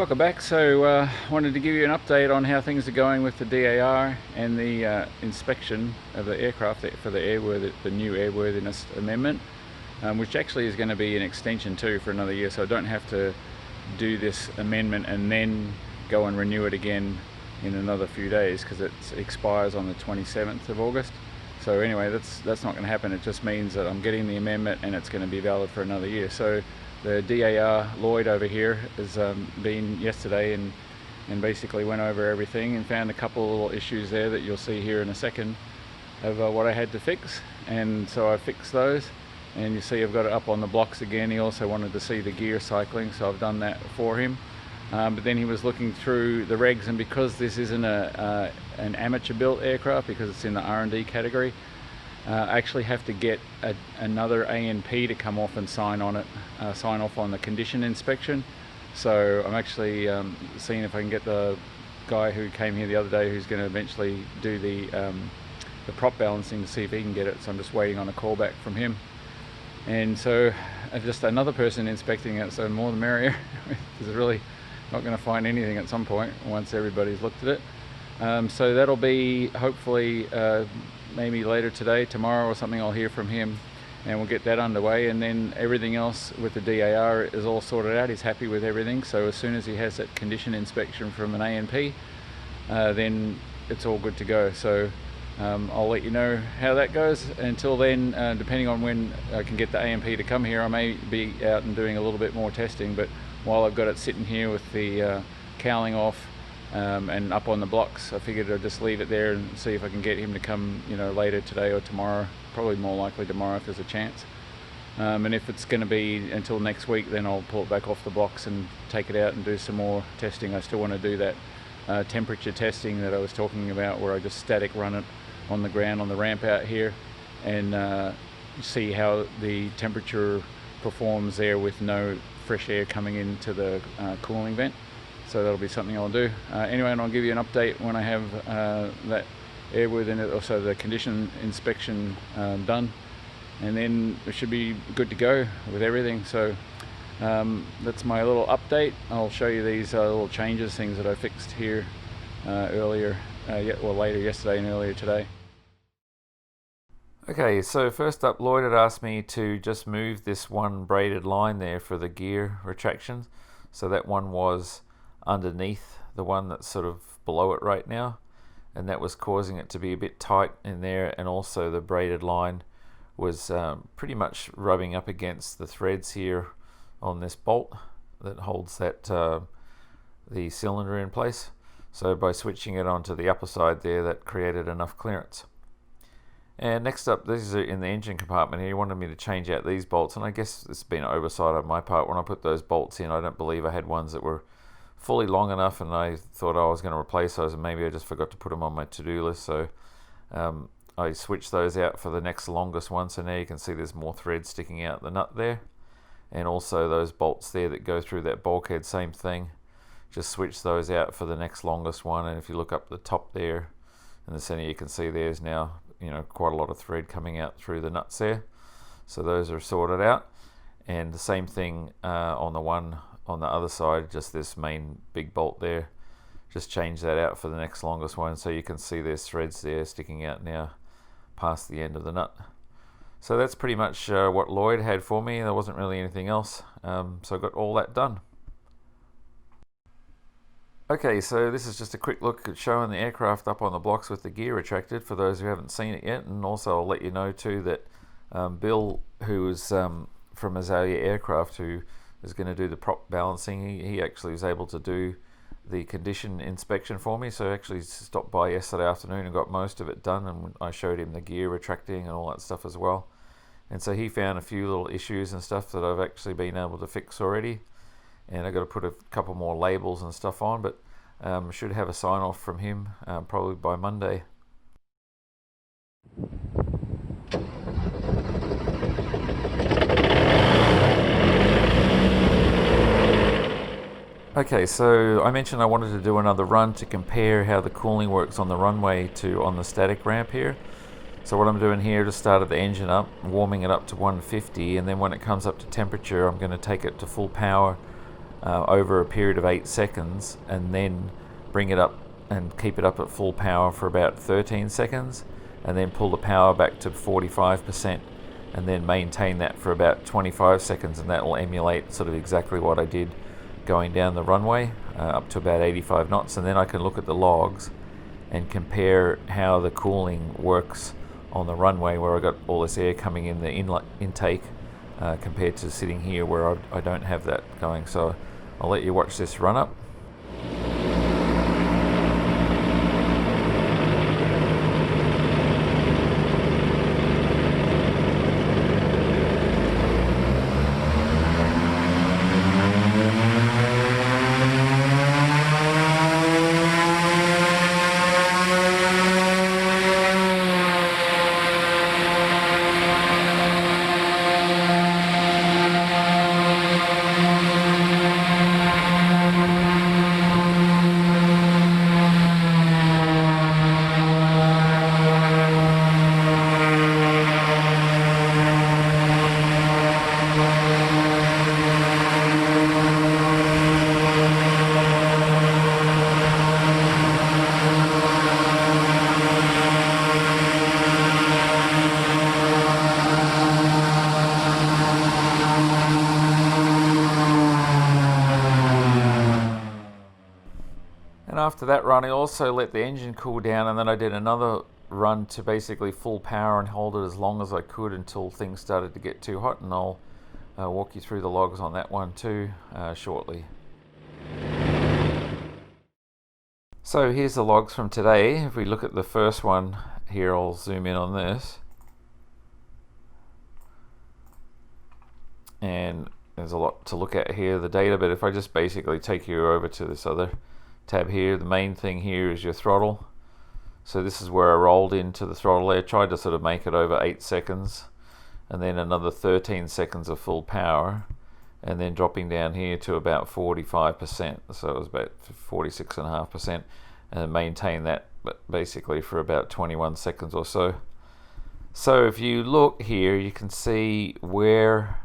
Welcome back. So wanted to give you an update on how things are going with the DAR and the inspection of the aircraft for the new airworthiness amendment, which actually is going to be an extension too for another year, so I don't have to do this amendment and then go and renew it again in another few days, because it expires on the 27th of August. So anyway, that's not going to happen. It just means that I'm getting the amendment and it's going to be valid for another year. So the DAR Lloyd over here has been yesterday and basically went over everything and found a couple of little issues there that you'll see here in a second of what I had to fix, and so I fixed those, and you see I've got it up on the blocks again. He also wanted to see the gear cycling, so I've done that for him. But then he was looking through the regs, and because this isn't an amateur built aircraft, because it's in the R&D category, I actually have to get another ANP to come off and sign off on the condition inspection. So I'm actually seeing if I can get the guy who came here the other day, who's going to eventually do the prop balancing, to see if he can get it. So I'm just waiting on a call back from him. And so just another person inspecting it, so more the merrier. Because really not going to find anything at some point once everybody's looked at it. So that'll be hopefully maybe later today, tomorrow or something. I'll hear from him and we'll get that underway, and then everything else with the DAR is all sorted out. He's happy with everything, so as soon as he has that condition inspection from an ANP, then it's all good to go. So I'll let you know how that goes. Until then, depending on when I can get the ANP to come here, I may be out and doing a little bit more testing, but while I've got it sitting here with the cowling off and up on the blocks, I figured I'd just leave it there and see if I can get him to come, later today or tomorrow. Probably more likely tomorrow if there's a chance. And if it's going to be until next week, then I'll pull it back off the blocks and take it out and do some more testing. I still want to do that temperature testing that I was talking about, where I just static run it on the ground on the ramp out here and see how the temperature performs there with no fresh air coming into the cooling vent. So that'll be something I'll do. Anyway, and I'll give you an update when I have that airworthiness, also the condition inspection done, and then it should be good to go with everything. So that's my little update. I'll show you these little changes, things that I fixed here later yesterday and earlier today. Okay, so first up, Lloyd had asked me to just move this one braided line there for the gear retraction. So that one was underneath the one that's sort of below it right now, and that was causing it to be a bit tight in there, and also the braided line was pretty much rubbing up against the threads here on this bolt that holds that the cylinder in place. So by switching it onto the upper side there, that created enough clearance. And next up, this is in the engine compartment here. He wanted me to change out these bolts, and I guess it's been an oversight on my part. When I put those bolts in, I don't believe I had ones that were fully long enough, and I thought I was going to replace those, and maybe I just forgot to put them on my to-do list. So I switched those out for the next longest one. So now you can see there's more thread sticking out the nut there, and also those bolts there that go through that bulkhead, same thing. Just switch those out for the next longest one, and if you look up the top there in the center, you can see there's now quite a lot of thread coming out through the nuts there. So those are sorted out, and the same thing on the one on the other side, just this main big bolt there, just change that out for the next longest one. So you can see there's threads there sticking out now past the end of the nut. So that's pretty much what Lloyd had for me. There wasn't really anything else, so I got all that done. Okay, so this is just a quick look at showing the aircraft up on the blocks with the gear retracted for those who haven't seen it yet. And also I'll let you know too that Bill, who is from Azalea Aircraft, who is going to do the prop balancing, he actually was able to do the condition inspection for me. So I actually stopped by yesterday afternoon and got most of it done, and I showed him the gear retracting and all that stuff as well. And so he found a few little issues and stuff that I've actually been able to fix already, and I've got to put a couple more labels and stuff on, but should have a sign off from him probably by Monday. Okay, so I mentioned I wanted to do another run to compare how the cooling works on the runway to on the static ramp here. So what I'm doing here, just started the engine up, warming it up to 150, and then when it comes up to temperature, I'm going to take it to full power over a period of 8 seconds, and then bring it up and keep it up at full power for about 13 seconds, and then pull the power back to 45%, and then maintain that for about 25 seconds, and that will emulate sort of exactly what I did going down the runway up to about 85 knots. And then I can look at the logs and compare how the cooling works on the runway, where I got all this air coming in the intake, compared to sitting here where I don't have that going. So I'll let you watch this run up. And after that run, I also let the engine cool down, and then I did another run to basically full power and hold it as long as I could until things started to get too hot, and I'll walk you through the logs on that one too shortly. So here's the logs from today. If we look at the first one here, I'll zoom in on this. And there's a lot to look at here, the data, but if I just basically take you over to this other tab here, the main thing here is your throttle. So this is where I rolled into the throttle there, tried to sort of make it over 8 seconds, and then another 13 seconds of full power, and then dropping down here to about 45%, so it was about 46.5%, and maintain that basically for about 21 seconds or so. So if you look here, you can see where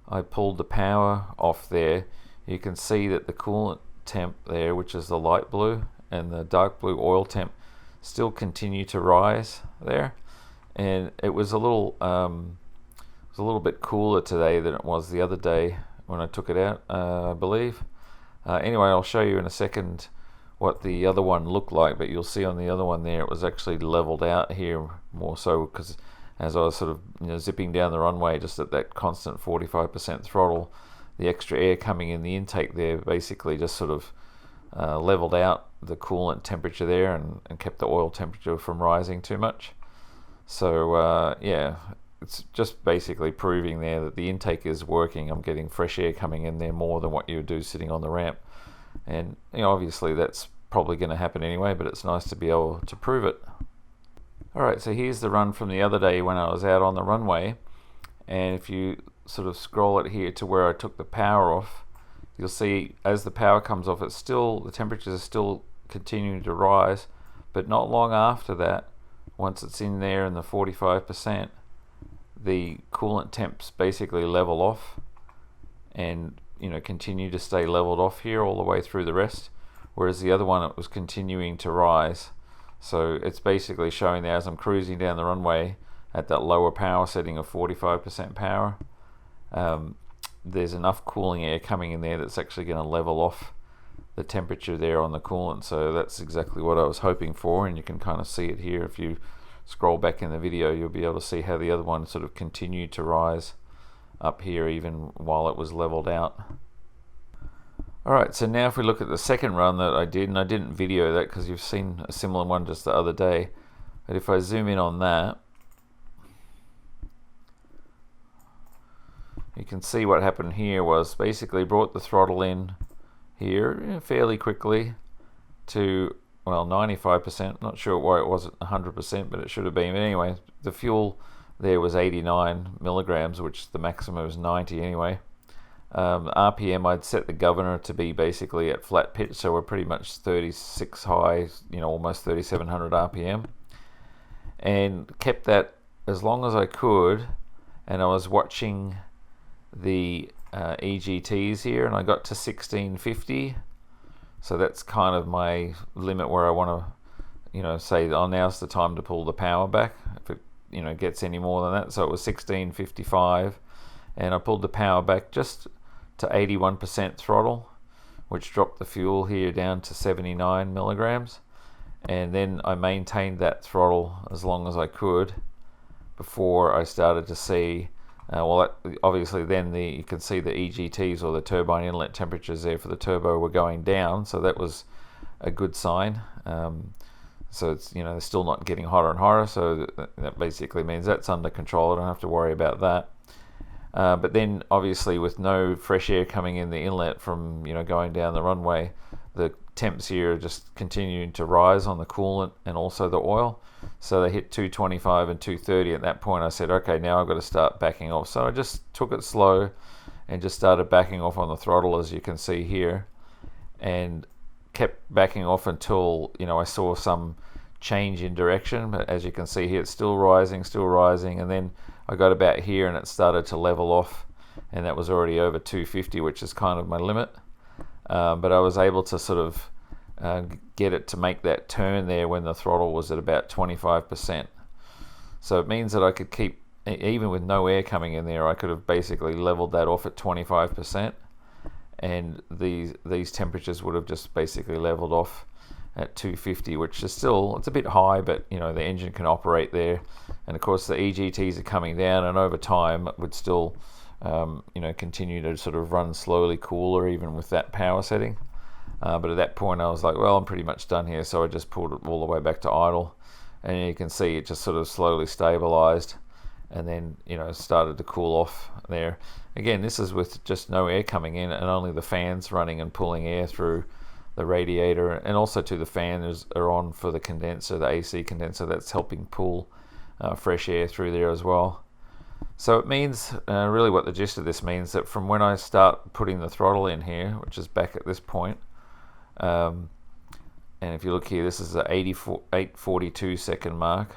I pulled the power off there. You can see that the coolant temp there, which is the light blue, and the dark blue oil temp still continue to rise there, and it was a little bit cooler today than it was the other day when I took it out, I believe. Anyway, I'll show you in a second what the other one looked like, but you'll see on the other one there it was actually leveled out here more so, because as I was sort of zipping down the runway just at that constant 45% throttle, the extra air coming in the intake there basically just sort of leveled out the coolant temperature there, and kept the oil temperature from rising too much. So yeah, it's just basically proving there that the intake is working. I'm getting fresh air coming in there more than what you would do sitting on the ramp, and obviously that's probably going to happen anyway, but it's nice to be able to prove it. Alright, so here's the run from the other day when I was out on the runway, and if you sort of scroll it here to where I took the power off, you'll see as the power comes off, it's still, the temperatures are still continuing to rise, but not long after that, once it's in there in the 45%, the coolant temps basically level off and continue to stay leveled off here all the way through the rest, whereas the other one, it was continuing to rise. So it's basically showing that as I'm cruising down the runway at that lower power setting of 45% power, there's enough cooling air coming in there that's actually going to level off the temperature there on the coolant. So that's exactly what I was hoping for, and you can kind of see it here. If you scroll back in the video, you'll be able to see how the other one sort of continued to rise up here even while it was leveled out. Alright, so now if we look at the second run that I did, and I didn't video that because you've seen a similar one just the other day, but if I zoom in on that, you can see what happened here was basically brought the throttle in here fairly quickly to, well, 95%. Not sure why it wasn't 100%, but it should have been. But anyway, the fuel there was 89 milligrams, which the maximum was 90 anyway. RPM, I'd set the governor to be basically at flat pitch, so we're pretty much 36 high, almost 3700 RPM, and kept that as long as I could. And I was watching the EGTs here, and I got to 1650. So that's kind of my limit where I want to, say, oh, now's the time to pull the power back. If it, gets any more than that. So it was 1655, and I pulled the power back just to 81% throttle, which dropped the fuel here down to 79 milligrams. And then I maintained that throttle as long as I could before I started to see, obviously then you can see the EGTs, or the turbine inlet temperatures there for the turbo, were going down, so that was a good sign. So it's, they're still not getting hotter and hotter, so that basically means that's under control. I don't have to worry about that. But then obviously with no fresh air coming in the inlet from going down the runway, the temps here are just continuing to rise on the coolant and also the oil. So they hit 225 and 230. At that point I said, okay, now I've got to start backing off. So I just took it slow and just started backing off on the throttle, as you can see here, and kept backing off until I saw some change in direction. But as you can see here, it's still rising, and then I got about here and it started to level off, and that was already over 250, which is kind of my limit. But I was able to sort of get it to make that turn there when the throttle was at about 25%. So it means that I could keep, even with no air coming in there, I could have basically leveled that off at 25%, and these temperatures would have just basically leveled off at 250, which is still, it's a bit high, but the engine can operate there. And of course the EGTs are coming down, and over time it would still continue to sort of run slowly cooler even with that power setting. But at that point I was like, well, I'm pretty much done here, so I just pulled it all the way back to idle, and you can see it just sort of slowly stabilized, and then started to cool off there. Again, this is with just no air coming in and only the fans running and pulling air through the radiator, and also to the fans are on for the condenser, the AC condenser, that's helping pull fresh air through there as well. So it means, really what the gist of this means, that from when I start putting the throttle in here, which is back at this point, and if you look here, this is the 8:42 second mark,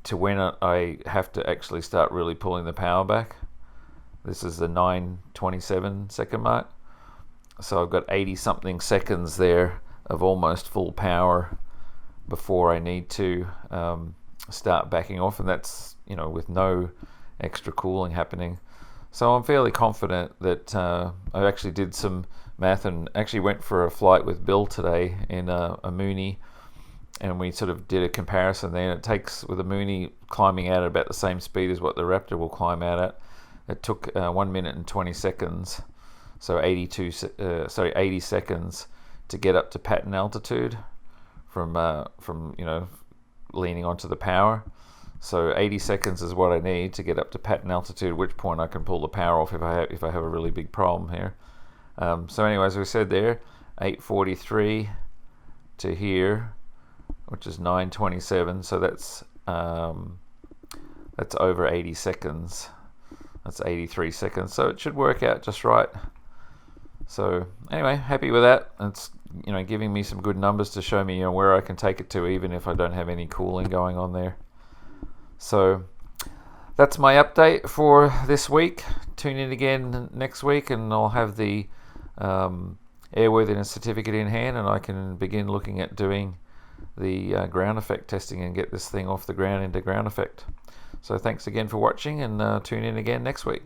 to when I have to actually start really pulling the power back, this is the 9:27 second mark. So I've got 80 something seconds there of almost full power before I need to start backing off, and that's with no extra cooling happening. So I'm fairly confident that I actually did some math and actually went for a flight with Bill today in a Mooney, and we sort of did a comparison there. And it takes, with a Mooney climbing out at about the same speed as what the Raptor will climb out at, it took 1 minute and 20 seconds, so 80 seconds to get up to pattern altitude from leaning onto the power. So 80 seconds is what I need to get up to pattern altitude, at which point I can pull the power off if I have a really big problem here. So anyway, as we said there, 8:43 to here, which is 9:27. So that's over 80 seconds. That's 83 seconds. So it should work out just right. So anyway, happy with that. It's giving me some good numbers to show me where I can take it to, even if I don't have any cooling going on there. So that's my update for this week. Tune in again next week, and I'll have the airworthiness certificate in hand, and I can begin looking at doing the ground effect testing and get this thing off the ground into ground effect. So thanks again for watching, and tune in again next week.